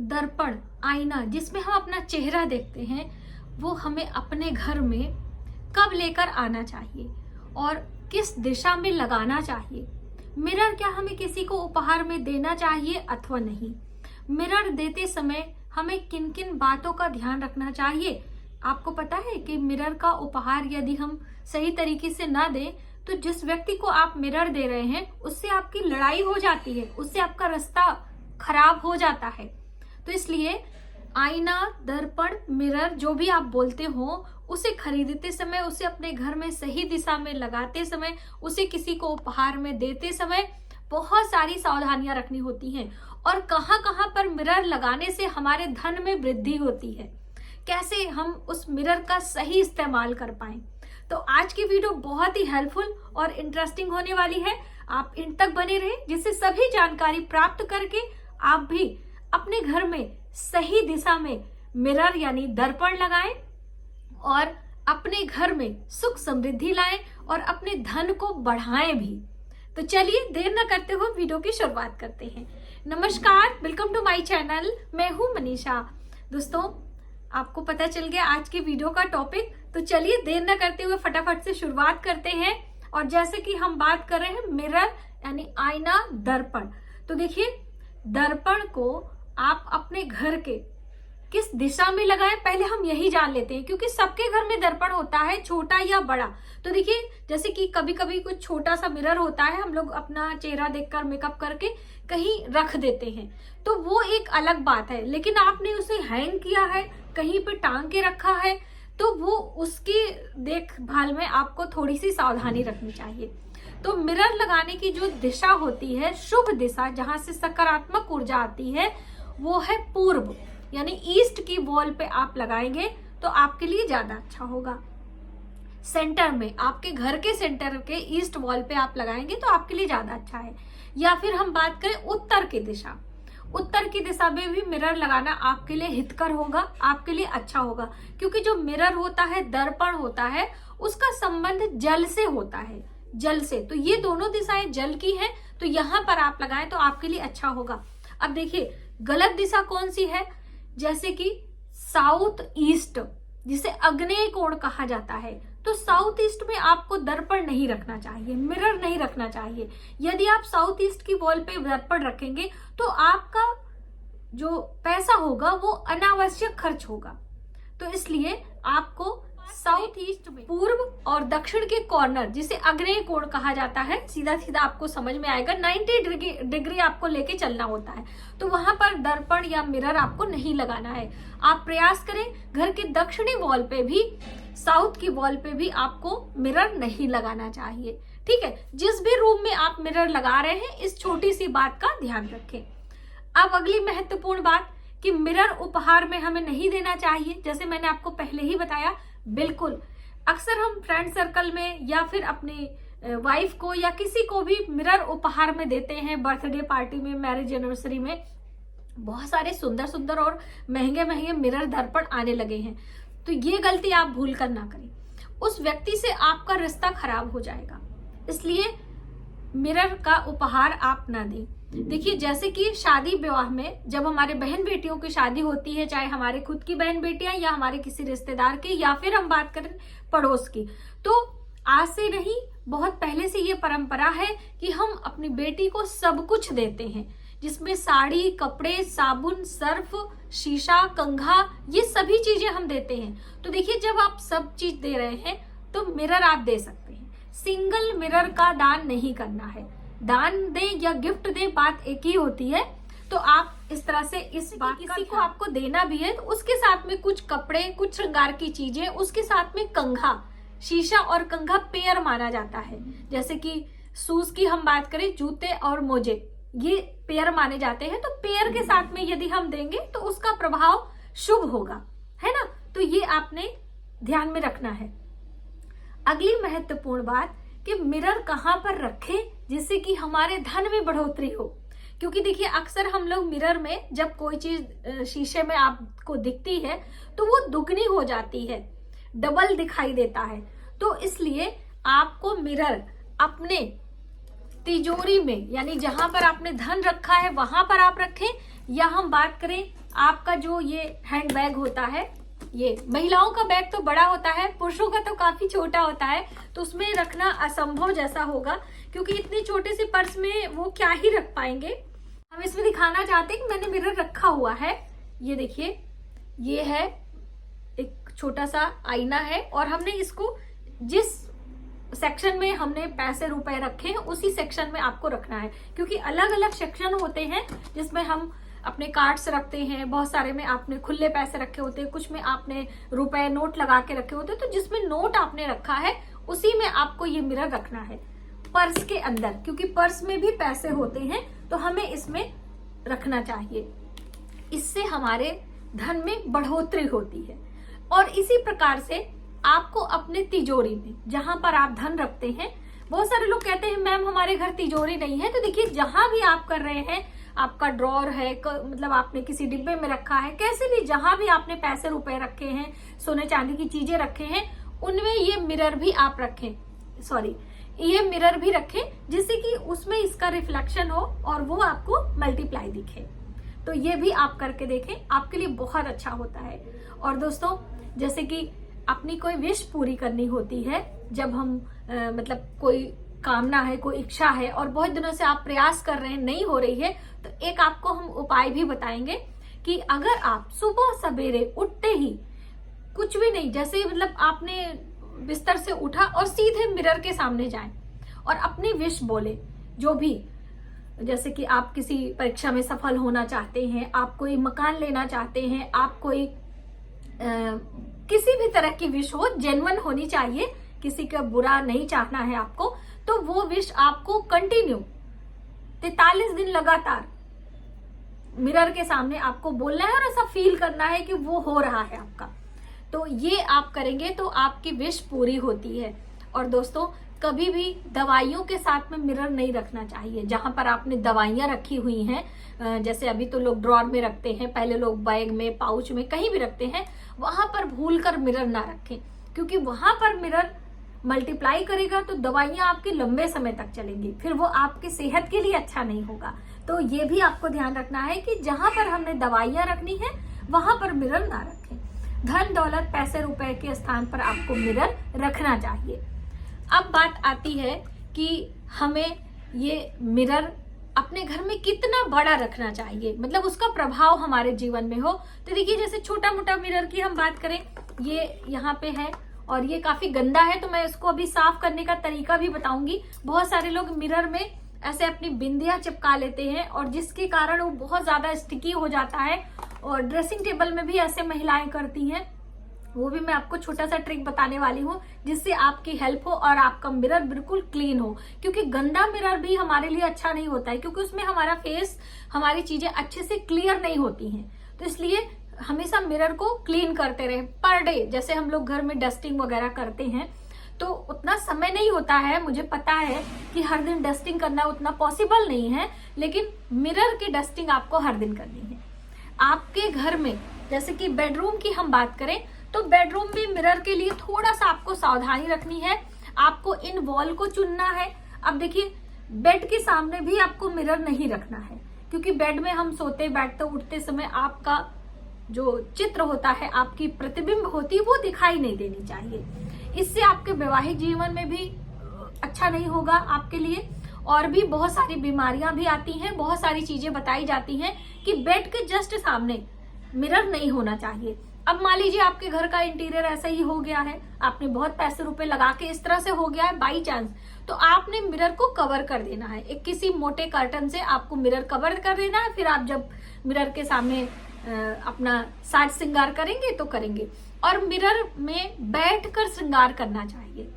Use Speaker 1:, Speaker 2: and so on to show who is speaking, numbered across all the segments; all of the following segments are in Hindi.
Speaker 1: दर्पण, आईना जिसमें हम अपना चेहरा देखते हैं, वो हमें अपने घर में कब लेकर आना चाहिए और किस दिशा में लगाना चाहिए। मिरर क्या हमें किसी को उपहार में देना चाहिए अथवा नहीं। मिरर देते समय हमें किन किन बातों का ध्यान रखना चाहिए। आपको पता है कि मिरर का उपहार यदि हम सही तरीके से ना दें तो जिस व्यक्ति को आप मिरर दे रहे हैं उससे आपकी लड़ाई हो जाती है, उससे आपका रास्ता खराब हो जाता है। तो इसलिए आईना, दर्पण, मिरर जो भी आप बोलते हो, उसे खरीदते समय, उसे अपने घर में सही दिशा में लगाते समय, उसे किसी को उपहार में देते समय बहुत सारी सावधानियां रखनी होती हैं। और कहां कहां पर मिरर लगाने से हमारे धन में वृद्धि होती है, कैसे हम उस मिरर का सही इस्तेमाल कर पाएं। तो आज की वीडियो बहुत ही हेल्पफुल और इंटरेस्टिंग होने वाली है। आप इन तक बने रहे जिससे सभी जानकारी प्राप्त करके आप भी अपने घर में सही दिशा में मिरर यानी दर्पण लगाएं और अपने घर में सुख समृद्धि लाएं और अपने धन को बढ़ाएं भी। तो चलिए देर न करते हुए वीडियो की शुरुआत करते हैं। नमस्कार, वेलकम टू माय चैनल। मैं हूं मनीषा। दोस्तों, आपको पता चल गया आज की वीडियो का टॉपिक, तो चलिए देर न करते हुए फटाफट से शुरुआत करते हैं। और जैसे कि हम बात कर रहे हैं मिरर यानी आईना, दर्पण, तो देखिए दर्पण को आप अपने घर के किस दिशा में लगाएं पहले हम यही जान लेते हैं, क्योंकि सबके घर में दर्पण होता है, छोटा या बड़ा। तो देखिए जैसे कि कभी कभी कुछ छोटा सा मिरर होता है, हम लोग अपना चेहरा देखकर मेकअप करके कहीं रख देते हैं, तो वो एक अलग बात है। लेकिन आपने उसे हैंग किया है, कहीं पे टांग के रखा है, तो वो उसकी देखभाल में आपको थोड़ी सी सावधानी रखनी चाहिए। तो मिरर लगाने की जो दिशा होती है, शुभ दिशा, जहां से सकारात्मक ऊर्जा आती है, वो है पूर्व यानी ईस्ट की वॉल पे आप लगाएंगे तो आपके लिए ज्यादा अच्छा होगा। सेंटर में, आपके घर के सेंटर के ईस्ट वॉल पे आप लगाएंगे तो आपके लिए ज्यादा अच्छा है। या फिर हम बात करें उत्तर की दिशा, उत्तर की दिशा में भी मिरर लगाना आपके लिए हितकर होगा, आपके लिए अच्छा होगा। क्योंकि जो मिरर होता है, दर्पण होता है, उसका संबंध जल से होता है, जल से। तो ये दोनों दिशाएं जल की हैं, तो यहाँ पर आप लगाएं तो आपके लिए अच्छा होगा। अब देखिए गलत दिशा कौन सी है, जैसे कि साउथ ईस्ट, जिसे आग्नेय कोण कहा जाता है। तो साउथ ईस्ट में आपको दर्पण नहीं रखना चाहिए, मिरर नहीं रखना चाहिए। यदि आप साउथ ईस्ट की वॉल पे दर्पण रखेंगे तो आपका जो पैसा होगा वो अनावश्यक खर्च होगा। तो इसलिए आपको साउथ ईस्ट में, पूर्व और दक्षिण के कॉर्नर, जिसे आग्नेय कोण कहा जाता है, सीधा सीधा आपको समझ में आएगा, 90 डिग्री आपको लेके चलना होता है। तो वहां पर दर्पण या मिरर आपको नहीं लगाना है। आप प्रयास करें घर के दक्षिणी वॉल पे भी, साउथ की वॉल पे भी आपको मिरर नहीं लगाना चाहिए। ठीक है, जिस भी रूम में आप मिरर लगा रहे हैं, इस छोटी सी बात का ध्यान रखें। अब अगली महत्वपूर्ण बात कि मिरर उपहार में हमें नहीं देना चाहिए। जैसे मैंने आपको पहले ही बताया, बिल्कुल अक्सर हम फ्रेंड सर्कल में या फिर अपने वाइफ को या किसी को भी मिरर उपहार में देते हैं। बर्थडे पार्टी में, मैरिज एनिवर्सरी में बहुत सारे सुंदर सुंदर और महंगे महंगे मिरर दर्पण आने लगे हैं। तो ये गलती आप भूल कर ना करें, उस व्यक्ति से आपका रिश्ता खराब हो जाएगा। इसलिए मिरर का उपहार आप ना दें। देखिए जैसे कि शादी विवाह में जब हमारे बहन बेटियों की शादी होती है, चाहे हमारे खुद की बहन बेटियां या हमारे किसी रिश्तेदार की, या फिर हम बात करें पड़ोस की, तो आज से नहीं, बहुत पहले से ये परंपरा है कि हम अपनी बेटी को सब कुछ देते हैं, जिसमें साड़ी, कपड़े, साबुन, सर्फ, शीशा, कंघा, ये सभी चीजें हम देते हैं। तो देखिए जब आप सब चीज दे रहे हैं तो मिरर आप दे सकते हैं। सिंगल मिरर का दान नहीं करना है। दान दें या गिफ्ट दें, बात एक ही होती है। तो आप इस तरह से इस बात, किसी को आपको देना भी है तो उसके साथ में कुछ कपड़े, कुछ श्रृंगार की चीजें, उसके साथ में कंघा, शीशा और कंघा पेयर माना जाता है। जैसे कि शूज की हम बात करें, जूते और मोजे, ये पेयर माने जाते हैं। तो पेयर के साथ में यदि हम देंगे तो उसका प्रभाव शुभ होगा, है ना। तो ये आपने ध्यान में रखना है। अगली महत्वपूर्ण बात कि मिरर कहाँ पर रखें जिससे कि हमारे धन में बढ़ोतरी हो। क्योंकि देखिए अक्सर हम लोग मिरर में जब कोई चीज शीशे में आपको दिखती है तो वो दुगनी हो जाती है, डबल दिखाई देता है। तो इसलिए आपको मिरर अपने तिजोरी में, यानी जहां पर आपने धन रखा है वहां पर आप रखें, या हम बात करें आपका जो ये हैंड बैग होता है, ये महिलाओं का बैग तो बड़ा होता है, पुरुषों का तो काफी छोटा होता है, तो उसमें रखना असंभव जैसा होगा, क्योंकि इतनी छोटे से पर्स में वो क्या ही रख पाएंगे। हम इसमें दिखाना चाहते हैं कि मैंने मिरर रखा हुआ है। ये देखिए, ये है एक छोटा सा आईना है, और हमने इसको जिस सेक्शन में हमने पैसे रुपए रखे हैं उसी सेक्शन में आपको रखना है, क्योंकि अलग अलग सेक्शन होते हैं जिसमें हम अपने कार्ड्स रखते हैं, बहुत सारे में आपने खुले पैसे रखे होते हैं, कुछ में आपने रुपए नोट लगा के रखे होते हैं। तो जिसमें नोट आपने रखा है उसी में आपको ये मिरर रखना है, पर्स के अंदर, क्योंकि पर्स में भी पैसे होते हैं तो हमें इसमें रखना चाहिए। इससे हमारे धन में बढ़ोतरी होती है। और इसी प्रकार से आपको अपने तिजोरी में, जहां पर आप धन रखते हैं, बहुत सारे लोग कहते हैं मैम हमारे घर तिजोरी नहीं है, तो देखिए जहां भी आप कर रहे हैं, आपका ड्रॉर है, मतलब आपने किसी डिब्बे में रखा है, कैसे भी जहां भी आपने पैसे रुपए रखे हैं, सोने चांदी की चीजें रखे हैं, उनमें ये मिरर भी आप रखें, ये मिरर भी रखें, जिससे कि उसमें इसका रिफ्लेक्शन हो और वो आपको मल्टीप्लाई दिखे। तो ये भी आप करके देखें, आपके लिए बहुत अच्छा होता है। और दोस्तों, जैसे कि अपनी कोई विश पूरी करनी होती है, जब हम मतलब कोई कामना है, कोई इच्छा है और बहुत दिनों से आप प्रयास कर रहे हैं, नहीं हो रही है, तो एक आपको हम उपाय भी बताएंगे कि अगर आप सुबह सवेरे उठते ही कुछ भी नहीं, जैसे मतलब आपने बिस्तर से उठा और सीधे मिरर के सामने जाएं और अपनी विश बोले, जो भी, जैसे कि आप किसी परीक्षा में सफल होना चाहते हैं, आप कोई मकान लेना चाहते हैं, आप कोई किसी भी तरह की विश हो, जेन्युइन होनी चाहिए, किसी का बुरा नहीं चाहना है आपको, तो वो विश आपको कंटिन्यू 43 दिन लगातार मिरर के सामने आपको बोलना है और ऐसा फील करना है कि वो हो रहा है आपका। तो ये आप करेंगे तो आपकी विश पूरी होती है। और दोस्तों, कभी भी दवाइयों के साथ में मिरर नहीं रखना चाहिए। जहां पर आपने दवाइयां रखी हुई हैं, जैसे अभी तो लोग ड्रॉर में रखते हैं, पहले लोग बैग में, पाउच में, कहीं भी रखते हैं, वहां पर भूलकर मिरर ना रखें, क्योंकि वहां पर मिरर मल्टीप्लाई करेगा तो दवाइयां आपके लंबे समय तक चलेंगी, फिर वो आपकी सेहत के लिए अच्छा नहीं होगा। तो ये भी आपको ध्यान रखना है कि जहां पर हमने दवाइयां रखनी है वहां पर मिरर ना रखें। धन दौलत पैसे रुपए के स्थान पर आपको मिरर रखना चाहिए। अब बात आती है कि हमें ये मिरर अपने घर में कितना बड़ा रखना चाहिए, मतलब उसका प्रभाव हमारे जीवन में हो। तो देखिए, जैसे छोटा मोटा मिरर की हम बात करें, ये यहाँ पे है और ये काफी गंदा है, तो मैं इसको अभी साफ करने का तरीका भी बताऊंगी। बहुत सारे लोग मिरर में ऐसे अपनी बिंदियां चिपका लेते हैं और जिसके कारण वो बहुत ज्यादा स्टिकी हो जाता है, और ड्रेसिंग टेबल में भी ऐसे महिलाएं करती हैं। वो भी मैं आपको छोटा सा ट्रिक बताने वाली हूँ, जिससे आपकी हेल्प हो और आपका मिरर बिल्कुल क्लीन हो, क्योंकि गंदा मिरर भी हमारे लिए अच्छा नहीं होता है, क्योंकि उसमें हमारा फेस, हमारी चीजें अच्छे से क्लियर नहीं होती हैं। तो इसलिए हमेशा मिरर को क्लीन करते रहे पर डे। जैसे हम लोग घर में डस्टिंग वगैरह करते हैं, तो उतना समय नहीं होता है, मुझे पता है कि हर दिन डस्टिंग करना उतना पॉसिबल नहीं है, लेकिन मिरर की डस्टिंग आपको हर दिन करनी है। आपके घर में जैसे कि बेडरूम की हम बात करें, तो बेडरूम में मिरर के लिए थोड़ा सा आपको सावधानी रखनी है। आपको इन वॉल को चुनना है। अब देखिए, बेड के सामने भी आपको मिरर नहीं रखना है, क्योंकि बेड में हम सोते बैठते उठते समय आपका जो चित्र होता है, आपकी प्रतिबिंब होती है, वो दिखाई नहीं देनी चाहिए। इससे आपके वैवाहिक जीवन में भी अच्छा नहीं होगा आपके लिए, और भी बहुत सारी बीमारियां भी आती हैं। बहुत सारी चीजें बताई जाती हैं कि बेड के जस्ट सामने मिरर नहीं होना चाहिए। अब मान लीजिए आपके घर का इंटीरियर ऐसा ही हो गया है, आपने बहुत पैसे रुपए लगा के इस तरह से हो गया है बाई चांस, तो आपने मिरर को कवर कर देना है। एक किसी मोटे कर्टन से आपको मिरर कवर कर देना है। फिर आप जब मिरर के सामने अपना साज श्रृंगार करेंगे तो करेंगे। और मिरर में बैठकर श्रृंगार करना चाहिए,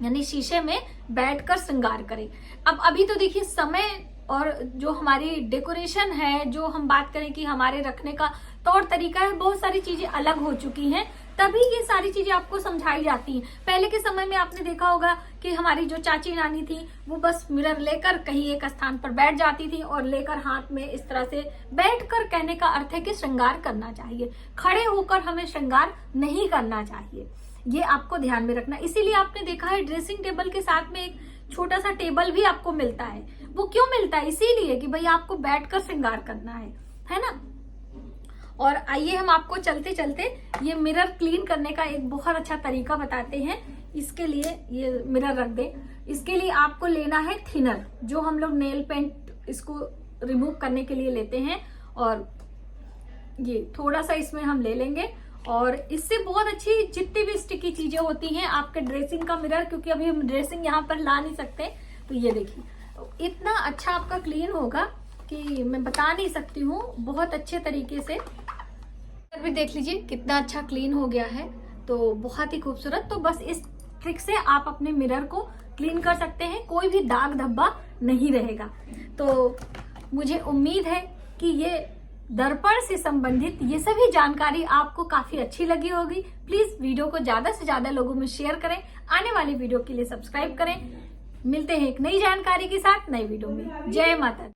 Speaker 1: यानी शीशे में बैठकर श्रृंगार करें। अब अभी तो देखिए, समय और जो हमारी डेकोरेशन है, जो हम बात करें कि हमारे रखने का तौर तरीका है, बहुत सारी चीजें अलग हो चुकी हैं, तभी ये सारी चीजें आपको समझाई जाती हैं। पहले के समय में आपने देखा होगा कि हमारी जो चाची नानी थी, वो बस मिरर लेकर कहीं एक स्थान पर बैठ जाती थी और लेकर हाथ में इस तरह से बैठकर, कहने का अर्थ है कि श्रृंगार करना चाहिए। खड़े होकर हमें श्रृंगार नहीं करना चाहिए, ये आपको ध्यान में रखना। इसीलिए आपने देखा है ड्रेसिंग टेबल के साथ में एक छोटा सा टेबल भी आपको मिलता है। वो क्यों मिलता है? इसीलिए कि भाई आपको बैठकर श्रृंगार करना है ना। और आइए हम आपको चलते चलते ये मिरर क्लीन करने का एक बहुत अच्छा तरीका बताते हैं। इसके लिए ये मिरर रख दे। इसके लिए आपको लेना है थिनर, जो हम लोग नेल पेंट इसको रिमूव करने के लिए लेते हैं, और ये थोड़ा सा इसमें हम ले लेंगे। और इससे बहुत अच्छी जितनी भी स्टिकी चीजें होती हैं आपके ड्रेसिंग का मिरर, क्योंकि अभी हम ड्रेसिंग यहाँ पर ला नहीं सकते, तो ये देखिए इतना अच्छा आपका क्लीन होगा कि मैं बता नहीं सकती हूँ, बहुत अच्छे तरीके से। भी देख लीजिए कितना अच्छा क्लीन हो गया है, तो बहुत ही खूबसूरत। तो बस इस ट्रिक से आप अपने मिरर को क्लीन कर सकते हैं, कोई भी दाग धब्बा नहीं रहेगा। तो मुझे उम्मीद है कि ये दर्पण से संबंधित ये सभी जानकारी आपको काफी अच्छी लगी होगी। प्लीज वीडियो को ज्यादा से ज्यादा लोगों में शेयर करें, आने वाली वीडियो के लिए सब्सक्राइब करें। मिलते हैं एक नई जानकारी के साथ नई वीडियो में। जय माता दी।